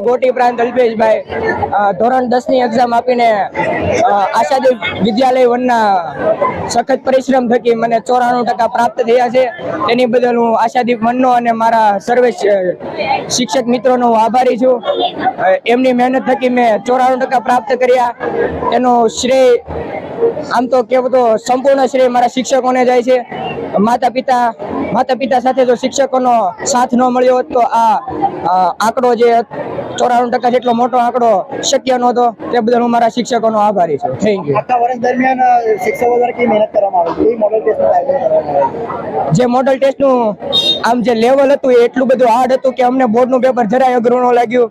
ગોટી પ્રાંત અલ્પેશભાઈ ધોરણ 10 ની એક્ઝામ આપીને આશાદીપ વિદ્યાલય વનના સખત પરિશ્રમ થકી મને 94% પ્રાપ્ત થયા છે. તેની બદલ હું આશાદીપ વનનો અને મારા સર્વે શિક્ષક મિત્રોનો આભારી છું. એમની મહેનત થકી મેં 94% પ્રાપ્ત કર્યા. એનો શ્રેય આમ તો કહેવું તો સંપૂર્ણ શ્રેય મારા શિક્ષકોને જાય છે. માતા પિતા સાથે જો શિક્ષકોનો સાથ ન મળ્યો હોત તો આ આંકડો જે 94% જેટલો મોટો આંકડો શક્ય નહોતો. તે બદલ હું મારા શિક્ષકોનો આભારી છું. Thank you. આખા વર્ષ દરમિયાન શિક્ષકો દ્વારા કેવી મહેનત કરવામાં આવી? કેવી મોડલ ટેસ્ટનું આયોજન કરવામાં આવ્યું? જે મોડલ ટેસ્ટનું આમ જે લેવલ હતું એ એટલું બધું હાર્ડ હતું કે અમને બોર્ડનું પેપર જરાય અઘરું ન લાગ્યું.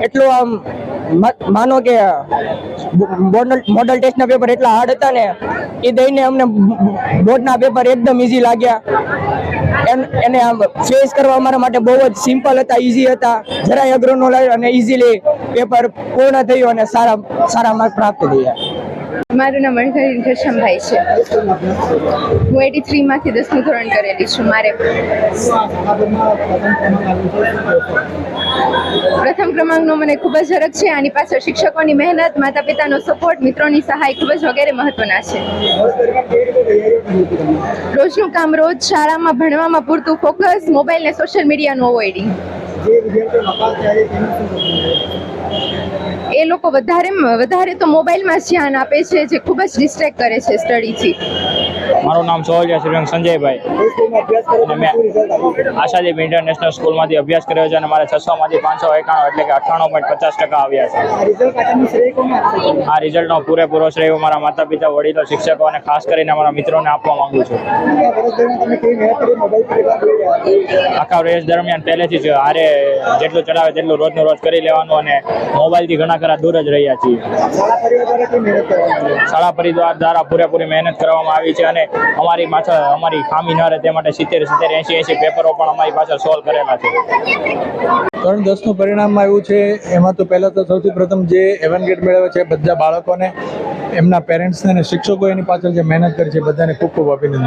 એટલું આમ માનો કે મોડલ ટેસ્ટના પેપર એટલા હાર્ડ હતા ને એ દઈને અમને બોર્ડના પેપર એકદમ ઇઝી લાગ્યા. એને આમ ફેસ કરવા અમારા માટે બહુ જ સિમ્પલ હતા, ઇઝી હતા, જરાય અઘરું ન લાગ્યું અને ઇઝીલી પેપર પૂર્ણ થયું અને સારા માર્ક પ્રાપ્ત થયા. મારું નામ મણકરી ઘનશ્યામભાઈ છે. હું 83 માંથી 10મું ધોરણ કરેલી છું. મારે પ્રથમ ક્રમાંકનો મને ખૂબ જ હરખ છે. આની પાછળ શિક્ષકોની મહેનત, માતા પિતાનો સપોર્ટ, મિત્રોની સહાય ખૂબ જ વગેરે મહત્વના છે. રોજનું કામ રોજ, શાળામાં ભણવામાં પૂરતું ફોકસ, મોબાઈલ ને સોશિયલ મીડિયાનું અવોઇડિંગ. એ લોકો વધારે તો મોબાઈલમાં જ ધ્યાન આપે છે, જે ખૂબ જ ડિસ્ટ્રેક્ટ કરે છે સ્ટડીથી. મારું નામ સોહલિયા શ્રીરંગ સંજયભાઈ અને મેં આશાદીપ ઇન્ટરનેશનલ સ્કૂલમાંથી અભ્યાસ કર્યો છે અને મારે 600 માંથી 591 એટલે કે 98.50% આવ્યા છે. આ રિઝલ્ટનો પૂરેપૂરો શ્રેય હું મારા માતા પિતા, વડીલો, શિક્ષકો અને ખાસ કરીને મારા મિત્રોને આપવા માંગુ છું. આખા વર્ષ દરમિયાન પહેલેથી જ હારે જેટલું ચલાવે તેટલું રોજનું રોજ કરી લેવાનું અને મોબાઈલથી ઘણા ખરા દૂર જ રહ્યા છીએ. શાળા પરિવાર દ્વારા પૂરેપૂરી મહેનત કરવામાં આવી છે અને અમારી પાછળ અમારી ખામી ન રહે તે માટે 70-80 પેપરો પણ અમારી પાછળ સોલ્વ કરેલા છે. ધોરણ 10નું પરિણામ આવ્યું છે. એમાં તો પહેલાં તો સૌથી પ્રથમ જે એવન ગ્રેડ મેળવ્યો છે બધા બાળકોને, એમના પેરેન્ટ્સને અને શિક્ષકો એની પાછળ જે મહેનત કરી છે બધાને ખૂબ ખૂબ અભિનંદન.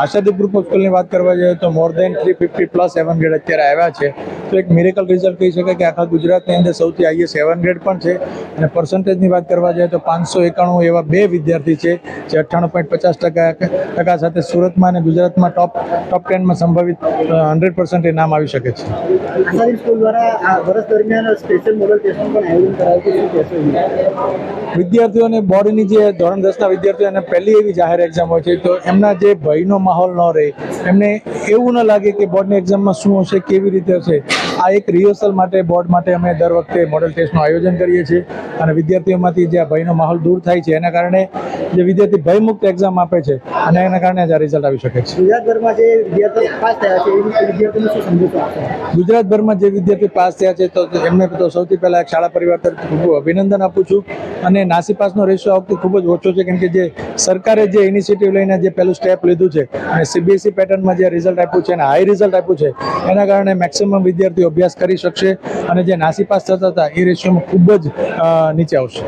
આશાદીપ ગ્રુપ ઓફ સ્કૂલની વાત કરવા જઈએ તો મોર દેન 350+ એવન ગ્રેડ અત્યારે આવ્યા છે. તો એક મિરેકલ રિઝલ્ટ કહી શકાય કે આખા ગુજરાતની અંદર સૌથી હાઈએસ્ટ એવન ગ્રેડ પણ છે. અને પર્સન્ટેજની વાત કરવા જઈએ તો 591 એવા 2 વિદ્યાર્થી છે જે 98.50% સાથે સુરતમાં અને ગુજરાતમાં ટોપ 10માં સંભવિત 100% નામ આવી શકે છે. વિદ્યાર્થીઓને બોર્ડની જે ધોરણ 10ના વિદ્યાર્થીઓને પહેલી એવી જાહેર એક્ઝામ હોય છે તો એમના જે ભયનો માહોલ ન રહે, એમને એવું ન લાગે કે બોર્ડની એક્ઝામમાં શું હશે, કેવી રીતે હશે. આ એક રિહર્સલ માટે બોર્ડ માટે અમે દર વખતે મોડલ ટેસ્ટનું આયોજન કરીએ છીએ અને વિદ્યાર્થીઓમાંથી જે આ ભયનો માહોલ દૂર થાય છે એના કારણે જે વિદ્યાર્થી ભયમુક્ત એક્ઝામ આપે છે અને એના કારણે જ આ રિઝલ્ટ આવી શકે છે. ગુજરાતભરમાં જે વિદ્યાર્થીઓ પાસ થયા છે એ વિદ્યાર્થીઓને શું સંદેશો આપશો? ગુજરાતભરમાં જે વિદ્યાર્થી પાસ થયા છે તો એમને તો સૌથી પહેલાં શાળા પરિવાર તરફથી ખૂબ અભિનંદન આપું છું. અને નાસીપાસનો રેશિયો આ વખતે ખૂબ જ ઓછો છે, કેમ કે જે સરકારે જે ઇનિશિયેટિવ લઈને જે પહેલું સ્ટેપ લીધું છે અને CBSE પેટર્નમાં જે રિઝલ્ટ આપ્યું છે અને હાઈ રિઝલ્ટ આપ્યું છે એના કારણે મેક્સિમમ વિદ્યાર્થીઓ અભ્યાસ કરી શકશે અને જે નાસીપાસ થતા હતા એ રેશિયોમાં ખૂબ જ નીચે આવશે.